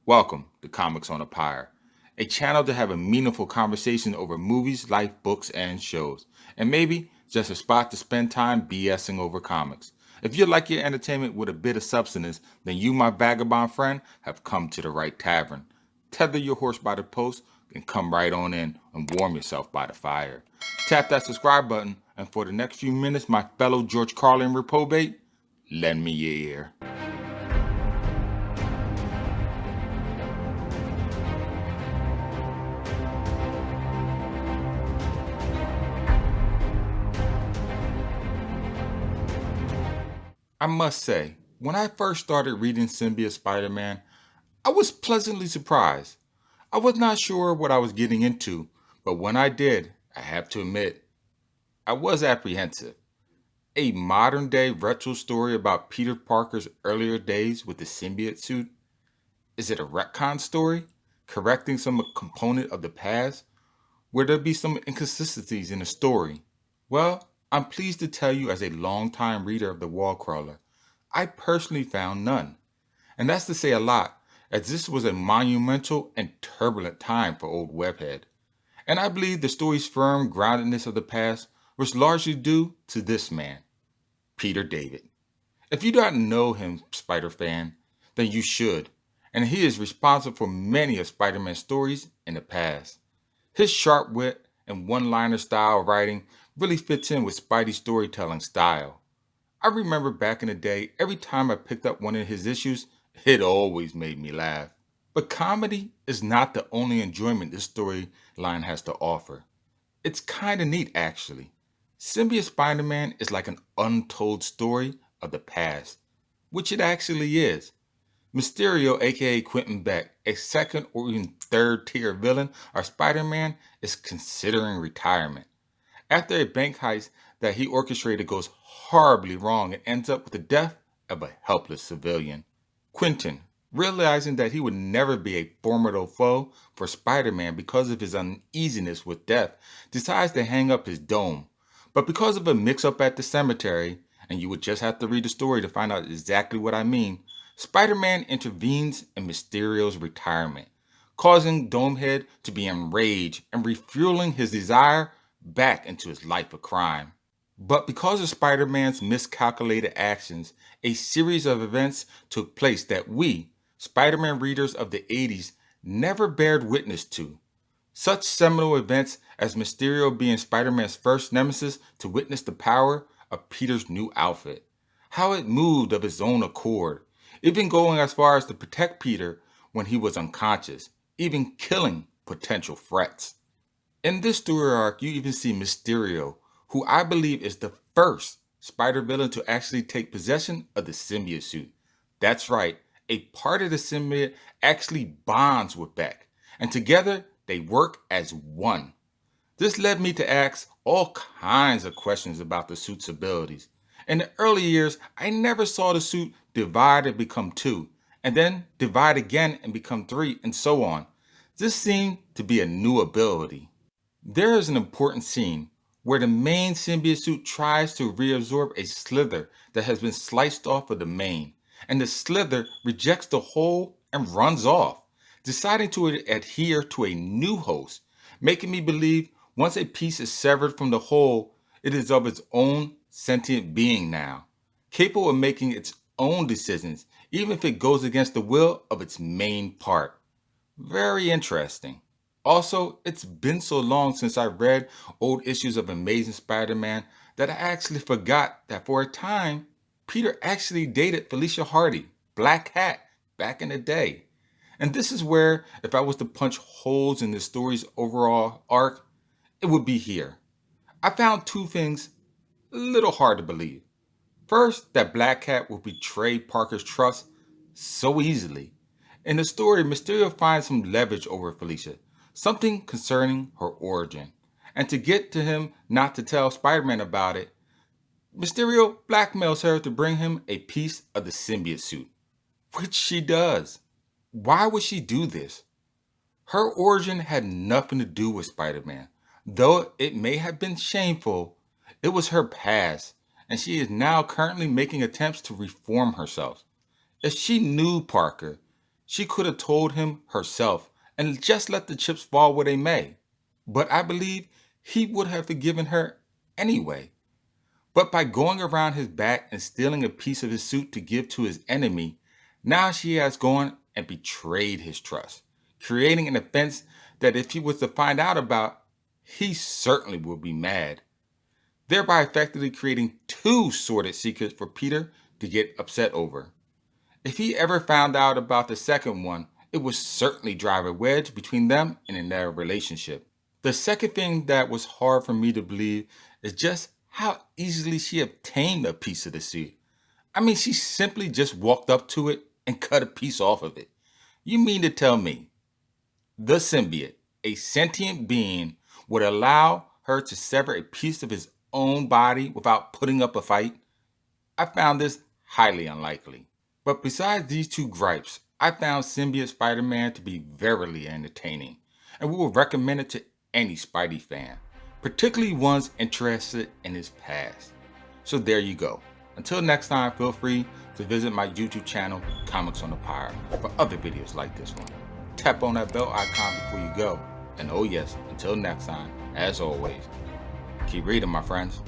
Welcome to Comics on a Pyre, a channel to have a meaningful conversation over movies, life, books, and shows, and maybe just a spot to spend time BSing over comics. If you like your entertainment with a bit of substance, then you, my vagabond friend, have come to the right tavern. Tether your horse by the post and come right on in and warm yourself by the fire. Tap that subscribe button, and for the next few minutes, my fellow George Carlin reprobate, lend me your ear. I must say, when I first started reading Symbiote Spider Man, I was pleasantly surprised. I was not sure what I was getting into, but when I did, I have to admit, I was apprehensive. A modern day retro story about Peter Parker's earlier days with the symbiote suit? Is it a retcon story? Correcting some component of the past? Will there be some inconsistencies in the story? Well, I'm pleased to tell you, as a longtime reader of the Wallcrawler, I personally found none. And that's to say a lot, as this was a monumental and turbulent time for old Webhead. And I believe the story's firm groundedness of the past was largely due to this man, Peter David. If you don't know him, Spider fan, then you should, and he is responsible for many of Spider-Man's stories in the past. His sharp wit and one-liner style of writing really fits in with Spidey's storytelling style. I remember back in the day, every time I picked up one of his issues, it always made me laugh. But comedy is not the only enjoyment this storyline has to offer. It's kinda neat, actually. Symbiote Spider Man is like an untold story of the past, which it actually is. Mysterio, aka Quentin Beck, a second or even third tier villain of Spider Man, is considering retirement after a bank heist that he orchestrated goes horribly wrong and ends up with the death of a helpless civilian. Quentin, realizing that he would never be a formidable foe for Spider Man because of his uneasiness with death, decides to hang up his dome. But because of a mix up at the cemetery, and you would just have to read the story to find out exactly what I mean, Spider Man intervenes in Mysterio's retirement, causing Domehead to be enraged and refueling his desire back into his life of crime. But because of Spider Man's miscalculated actions, a series of events took place that we, Spider Man readers of the 80s, never bared witness to. Such seminal events as Mysterio being Spider Man's first nemesis to witness the power of Peter's new outfit, how it moved of its own accord, even going as far as to protect Peter when he was unconscious, even killing potential threats. In this story arc, you even see Mysterio, who I believe is the first Spider villain to actually take possession of the symbiote suit. That's right, a part of the symbiote actually bonds with Beck, and together they work as one. This led me to ask all kinds of questions about the suit's abilities. In the early years, I never saw the suit divide and become two, and then divide again and become three, and so on. This seemed to be a new ability. There is an important scene where the main symbiote suit tries to reabsorb a slither that has been sliced off of the main, and the slither rejects the whole and runs off, deciding to adhere to a new host, making me believe once a piece is severed from the whole, it is of its own sentient being now, capable of making its own decisions, even if it goes against the will of its main part. Very interesting. Also, it's been so long since I read old issues of Amazing Spider Man that I actually forgot that for a time, Peter actually dated Felicia Hardy, Black Hat, back in the day. And this is where, if I was to punch holes in the story's overall arc, it would be here. I found two things a little hard to believe. First, that Black Cat will betray Parker's trust so easily. In the story, Mysterio finds some leverage over Felicia, something concerning her origin. And to get to him not to tell Spider-Man about it, Mysterio blackmails her to bring him a piece of the symbiote suit, which she does. Why would she do this? Her origin had nothing to do with Spider-Man. Though it may have been shameful, it was her past, and she is now currently making attempts to reform herself. If she knew Parker, She could have told him herself and just let the chips fall where they may. But I believe he would have forgiven her anyway. But by going around his back and stealing a piece of his suit to give to his enemy, now she has gone and betrayed his trust, creating an offense that if he was to find out about, he certainly would be mad, thereby effectively creating two sordid secrets for Peter to get upset over. If he ever found out about the second one, it would certainly drive a wedge between them and in their relationship. The second thing that was hard for me to believe is just how easily she obtained a piece of the suit. I mean, she simply just walked up to it and cut a piece off of it. You mean to tell me the symbiote, a sentient being, would allow her to sever a piece of his own body without putting up a fight? I found this highly unlikely. But besides these two gripes, I found Symbiote Spider Man to be verily entertaining, and we will recommend it to any Spidey fan, particularly ones interested in his past. So there you go. Until next time, feel free to visit my YouTube channel, Comics on the Pyre, for other videos like this one. Tap on that bell icon before you go. And oh yes, until next time, as always, keep reading, my friends.